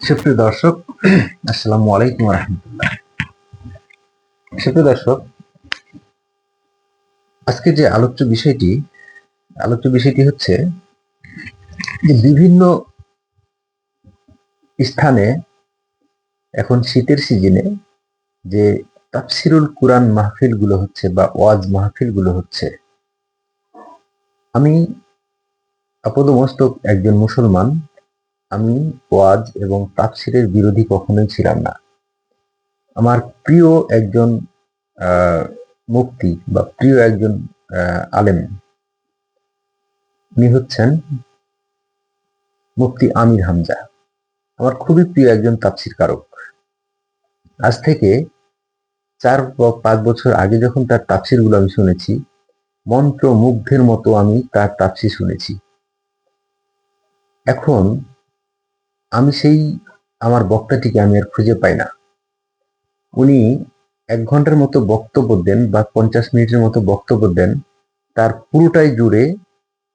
সুপ্রিয় দর্শক, আসসালামু আলাইকুম রহমতুল্লাহ। সুপ্রিয় দর্শক, আজকে যে আলোচ্য বিষয়টি হচ্ছে যে বিভিন্ন স্থানে এখন শীতের সিজনে যে তাফসিরুল কুরআন মাহফিল গুলো হচ্ছে বা ওয়াজ মাহফিল গুলো হচ্ছে। আমি আপাতমস্তক একজন মুসলমান। আমি ওয়াজ এবং তাফসিরের বিরোধী কখনোই ছিলাম না। আমার প্রিয় একজন মুফতি বা প্রিয় একজন আলেম, উনি হচ্ছেন মুফতি আমির হামজা। আমার খুবই প্রিয় একজন তাফসীর কারক। আজ থেকে 4 বা 5 বছর আগে যখন তার তাফসীর গুলো আমি শুনেছি, মন্ত্রমুগ্ধের মতো আমি তার তাফসীর শুনেছি। এখন আমি সেই আমার বক্তাটিকে আমি আর খুঁজে পাই না। উনি 1 ঘন্টার মতো বক্তব্য দেন বা 50 মিনিটের মতো বক্তব্য দেন। তার পুরোটাই জুড়ে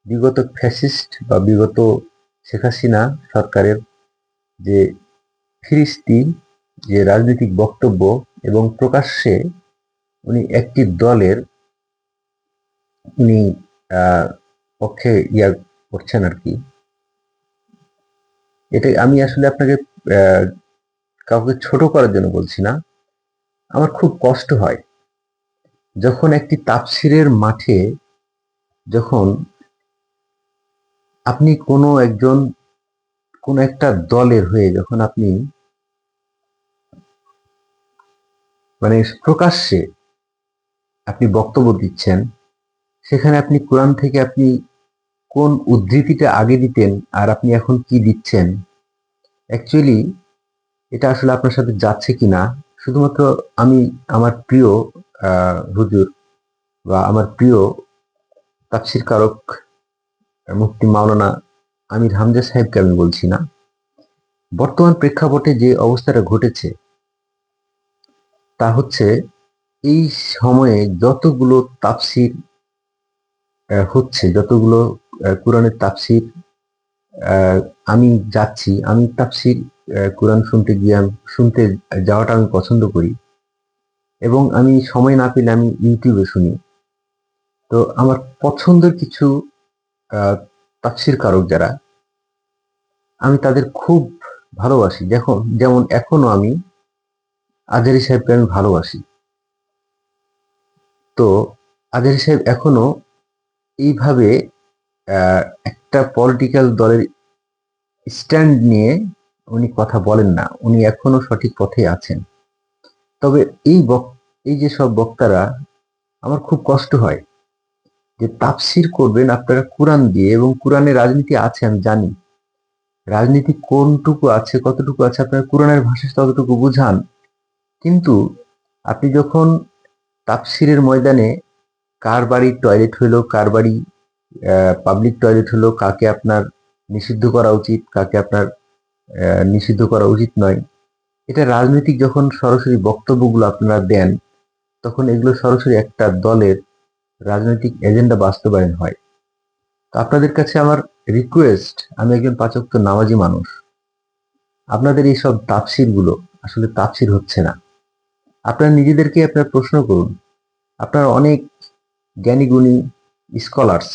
বিগত ফ্যাসিস্ট বা বিগত শেখ হাসিনা সরকারের যে ফিরিস্তি, যে রাজনৈতিক বক্তব্য, এবং প্রকাশ্যে উনি একটি দলের উনি পক্ষে করছেন আর কি। এটা আমি আসলে আপনাকে কাউকে ছোট করার জন্য বলছি না। আমার খুব কষ্ট হয় যখন একটি তাফসিরের মাঠে, যখন আপনি কোনো একটা দলের হয়ে যখন আপনি মানে প্রকাশ্যে আপনি বক্তব্য দিচ্ছেন, সেখানে আপনি কোরআন থেকে আপনি কোন উদ্ধৃতিটা আগে দিতেন আর আপনি এখন কি দিচ্ছেন, অ্যাকচুয়ালি এটা আসলে আপনার সাথে যাচ্ছে কিনা। শুধুমাত্র আমি আমার প্রিয় হুজুর বা আমার প্রিয় তাফসীর কারক মুফতি মাওলানা আমির হামজা সাহেবকে আমি বলছি না। বর্তমান প্রেক্ষাপটে যে অবস্থাটা ঘটেছে তা হচ্ছে, এই সময়ে যতগুলো তাফসীর হচ্ছে, যতগুলো কোরআনের তাফসীর আমি যাচ্ছি, আমি তাফসীর কোরআন শুনতে যাওয়াটা আমি পছন্দ করি, এবং আমি সময় না পেলে আমি ইউটিউবে শুনি। তো আমার পছন্দের কিছু তাফসীর কারক যারা, আমি তাদের খুব ভালোবাসি। যেমন এখনো আমি আজহারী সাহেবকে আমি ভালোবাসি। তো আজহারী সাহেব এখনো এইভাবে একটা পলিটিক্যাল দলের স্ট্যান্ড নিয়ে উনি কথা বলেন না। উনি এখনো সঠিক পথে আছেন। তবে এই যে সব বক্তারা, আমার খুব কষ্ট হয় যে তাফসীর করবেন আপনারা কোরআন দিয়ে, এবং কোরআনে রাজনীতি আছে আমি জানি। রাজনীতি কোনটুকু আছে, কতটুকু আছে, আপনারা কোরআনের ভাষায় ততটুকু বুঝান। কিন্তু আপনি যখন তাফসীরের ময়দানে কার বাড়ির টয়লেট হইলো, কার বাড়ি পাবলিক টয়লেট হলো, কাকে আপনার নিষিদ্ধ করা উচিত, কাকে আপনার নিষিদ্ধ করা উচিত নয়, এটা রাজনৈতিক যখন সরাসরি বক্তব্যগুলো আপনারা দেন, তখন এগুলো সরাসরি একটা দলের রাজনৈতিক এজেন্ডা বাস্তবায়ন হয়। তো আপনাদের কাছে আমার রিকোয়েস্ট, আমি একজন 5 ওয়াক্ত নামাজি মানুষ। আপনাদের এই সব তাফসীর গুলো আসলে তাফসীর হচ্ছে না। আপনারা নিজেদেরকে আপনারা প্রশ্ন করুন। আপনারা অনেক জ্ঞানী গুণী স্কলার্স।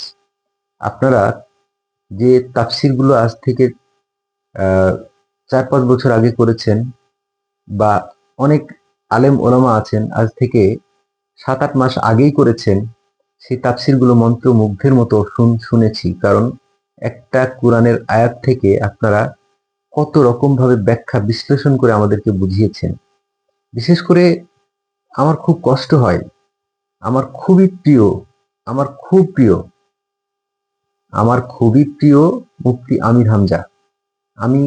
আপনারা যে তাফসীর গুলো আজ থেকে 4-5 বছর আগে করেছেন, বা অনেক আলেম ওলামা আছেন আজ থেকে 7-8 মাস আগেই করেছেন, সেই তাফসীর গুলো মন্ত্রমুগ্ধের মতো শুনেছি। কারণ একটা কোরআনের আয়াত থেকে আপনারা কত রকম ভাবে ব্যাখ্যা বিশ্লেষণ করে আমাদেরকে বুঝিয়েছেন। বিশেষ করে আমার খুব কষ্ট হয়, আমার খুবই প্রিয়, আমার খুব প্রিয়, আমার খুবই প্রিয় মুফতি আমির হামজা। আমি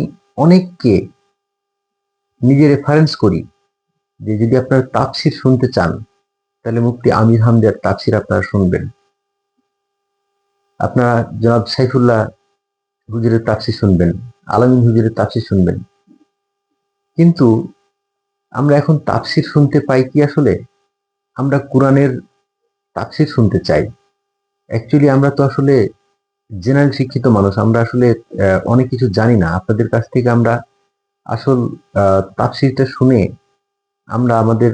অনেককে নিজে রেফারেন্স করি যে যদি আপনারা তাফসীর শুনতে চান, তাহলে মুফতি আমির হামজার তাফসীর আপনারা শুনবেন। আপনারা জনাব সাইফুল্লাহ হুজুরের তাফসীর শুনবেন, আলামিন হুজুরের তাফসীর শুনবেন। কিন্তু আমরা এখন তাফসীর শুনতে পাই কি আসলে? আমরা কোরআনের তাফসীর শুনতে চাই। অ্যাকচুয়ালি আমরা তো আসলে জেনারেল শিক্ষিত মানুষ। আমরা আসলে অনেক কিছু জানি না। আপনাদের কাছ থেকে আমরা আসল তাফসীরটা শুনে আমরা আমাদের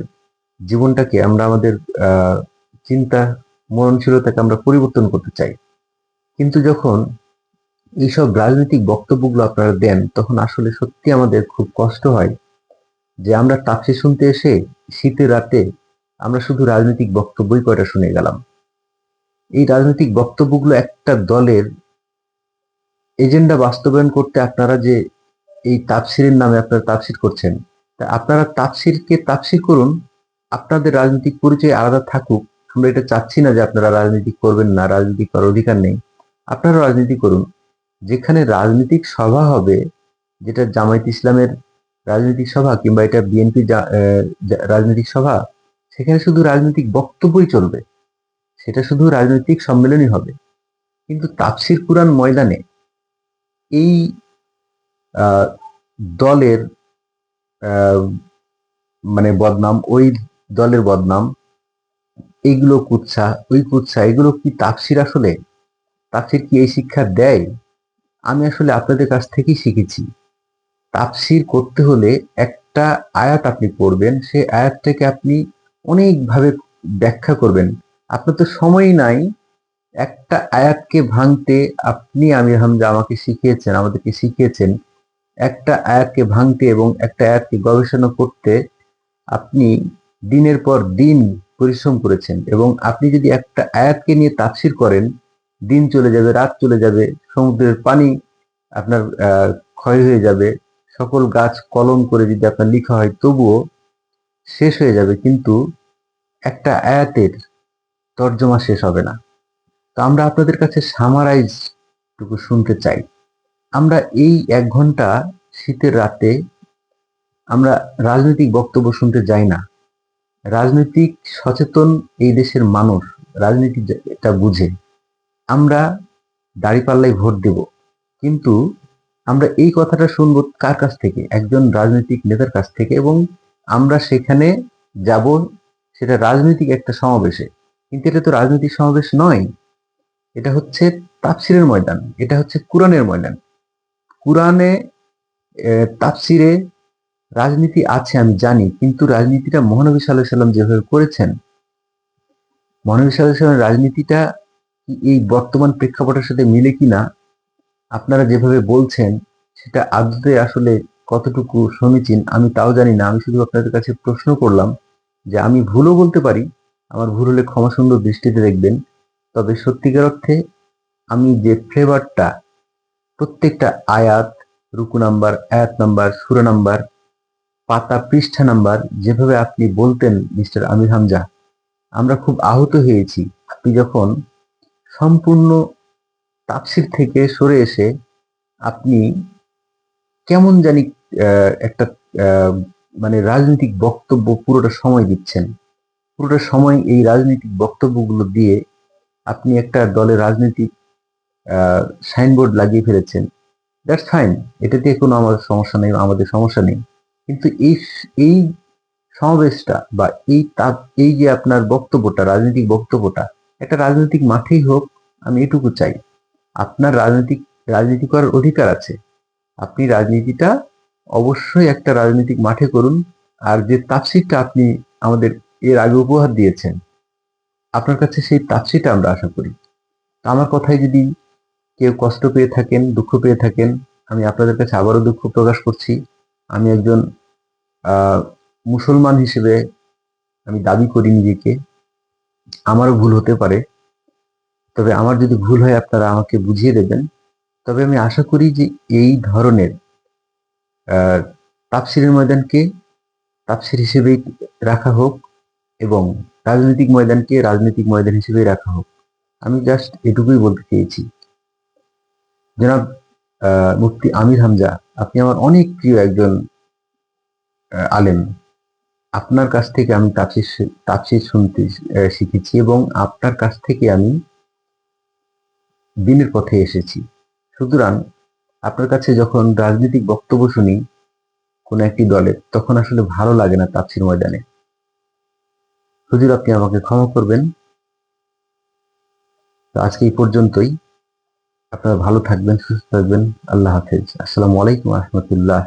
জীবনটাকে, আমরা আমাদের চিন্তা মননশীলতাকে আমরা পরিবর্তন করতে চাই। কিন্তু যখন এইসব রাজনৈতিক বক্তব্যগুলো আপনারা দেন, তখন আসলে সত্যি আমাদের খুব কষ্ট হয় যে আমরা তাফসীর শুনতে এসে শীতের রাতে আমরা শুধু রাজনৈতিক বক্তব্যই কয়টা শুনে গেলাম। এই রাজনৈতিক বক্তব্যগুলো একটা দলের এজেন্ডা বাস্তবায়ন করতে আপনারা যে এই তাফসীরের নামে আপনারা তাফসীর করছেন, তা আপনারা তাফসীরকে তাফসীর করুন, আপনাদের রাজনৈতিক পরিচয় আলাদা থাকুক। আমরা এটা চাচ্ছি না যে আপনারা রাজনীতি করবেন না, রাজনীতি করার অধিকার নেই। আপনারা রাজনীতি করুন। যেখানে রাজনৈতিক সভা হবে, যেটা জামায়াত ইসলামের রাজনৈতিক সভা কিংবা এটা বিএনপি রাজনৈতিক সভা, সেখানে শুধু রাজনৈতিক বক্তব্যই চলবে, সেটা শুধু রাজনৈতিক সম্মেলনই হবে। কিন্তু তাফসীর কুরআন ময়দানে এই আহ, দলের আহ, মানে বদনাম, ওই দলের বদনাম, এইগুলো কুৎসা, ওই কুৎসা, এগুলো কি তাফসীর আসলে? তাফসীর কি এই শিক্ষা দেয়? আমি আসলে আপনাদের কাছ থেকেই শিখেছি, তাফসীর করতে হলে একটা আয়াত আপনি পড়বেন, সেই আয়াতটাকে আপনি অনেকভাবে ব্যাখ্যা করবেন। আপনার তো সময়ই নাই একটা আয়াতকে ভাঙতে। আপনি আমির হামজা আমাকে শিখিয়েছেন, আমাদেরকে শিখিয়েছেন একটা আয়াতকে ভাঙতে এবং একটা আয়াতকে গবেষণা করতে। আপনি দিনের পর দিন পরিশ্রম করেছেন, এবং আপনি যদি একটা আয়াতকে নিয়ে তাফসীর করেন, দিন চলে যাবে, রাত চলে যাবে, সমুদ্রের পানি আপনার ক্ষয় হয়ে যাবে, সকল গাছ কলম করে যদি আপনার লিখা হয় তবুও শেষ হয়ে যাবে, কিন্তু একটা আয়াতের তর্জমা শেষ হবে না। তো আমরা আপনাদের কাছে সামারাইজ টুকু শুনতে চাই। আমরা এই 1 ঘন্টা শীতের রাতে আমরা রাজনৈতিক বক্তব্য শুনতে যাই না। রাজনৈতিক সচেতন এই দেশের মানুষ রাজনীতি এটা বুঝে। আমরা দাঁড়িপাল্লায় ভোট দেব, কিন্তু আমরা এই কথাটা শুনবো কার কাছ থেকে? একজন রাজনৈতিক নেতার কাছ থেকে, এবং আমরা সেখানে যাব, সেটা রাজনৈতিক একটা সমাবেশে। কিন্তু এটা তো রাজনৈতিক সমাবেশ নয়, এটা হচ্ছে তাফসীরের ময়দান, এটা হচ্ছে কোরআনের ময়দান। কোরআনে তাফসীরে রাজনীতি আছে আমি জানি, কিন্তু রাজনীতিটা মহানবী সাল্লাল্লাহু আলাইহি সাল্লাম যেভাবে করেছেন, মহানবী সাল্লাল্লাহু আলাইহি সাল্লামের রাজনীতিটা এই বর্তমান প্রেক্ষাপটের সাথে মিলে কিনা আপনারা যেভাবে বলছেন, সেটা আদতে আসলে কতটুকু সমীচীন আমি তাও জানি না। আমি শুধু আপনাদের কাছে প্রশ্ন করলাম, যে আমি ভুলও বলতে পারি, আমার ভুল হলে ক্ষমা সুন্দর দৃষ্টিতে দেখবেন। তবে সত্যিকার অর্থে আমি যে ফ্লেভারটা প্রত্যেকটা আয়াত, রুকু নাম্বার, আয়াত নাম্বার, সূরা নাম্বার, পাতা পৃষ্ঠা নাম্বার যেভাবে আপনি বলতেন মিস্টার আমির হামজা, আমরা খুব আহত হয়েছি। আপনি যখন সম্পূর্ণ তাফসীর থেকে সরে এসে আপনি কেমন জানি একটা আহ, মানে রাজনৈতিক বক্তব্য পুরোটা সময় দিচ্ছেন, পুরোটা সময় এই রাজনৈতিক বক্তব্যগুলো দিয়ে আপনি একটা দলের রাজনৈতিক সাইনবোর্ড লাগিয়ে ফেলেছেন। দ্যাটস ফাইন, এটা দিয়ে কোনো আমাদের সমস্যা নেই, আমাদের সমস্যা নেই। কিন্তু এই সমাবেশটা বা এই যে আপনার বক্তব্যটা, রাজনৈতিক বক্তব্যটা একটা রাজনৈতিক মাঠেই হোক, আমি এটুকু চাই। আপনার রাজনীতি করার অধিকার আছে, আপনি রাজনীতিটা অবশ্যই একটা রাজনৈতিক মাঠে করুন। আর যে তাফসীরটা আপনি আমাদের এর আগে উপহার দিয়েছেন, আপনার কাছে সেই তাফসীরটা আমরা আশা করি। তো আমার কথায় যদি কেউ কষ্ট পেয়ে থাকেন, দুঃখ পেয়ে থাকেন, আমি আপনাদের কাছে আবারও দুঃখ প্রকাশ করছি। আমি একজন আহ, মুসলমান হিসেবে আমি দাবি করি নিজেকে, আমারও ভুল হতে পারে। তবে আমার যদি ভুল হয় আপনারা আমাকে বুঝিয়ে দেবেন। তবে আমি আশা করি যে এই ধরনের আহ, তাফসীরের ময়দানকে তাফসীর হিসেবেই রাখা হোক, এবং রাজনৈতিক ময়দানকে রাজনৈতিক ময়দান হিসেবেই রাখা হোক। আমি জাস্ট এটুকুই বলতে চেয়েছি। জনাব মুফতি আমির হামজা, আপনি আমার অনেক প্রিয় একজন আলেম। আপনার কাছ থেকে আমি তাফসীর শুনতে শিখেছি, এবং আপনার কাছ থেকে আমি দিনের পথে এসেছি। সুতরাং আপনার কাছে যখন রাজনৈতিক বক্তব্য শুনি কোন একটি দলের, তখন আসলে ভালো লাগে না তাফসীর ময়দানে। হুজুর, আপনি আমাকে ক্ষমা করবেন। তো আজকে এই পর্যন্তই। আপনারা ভালো থাকবেন, সুস্থ থাকবেন। আল্লাহ হাফেজ। আসসালামু আলাইকুম রহমতুল্লাহ।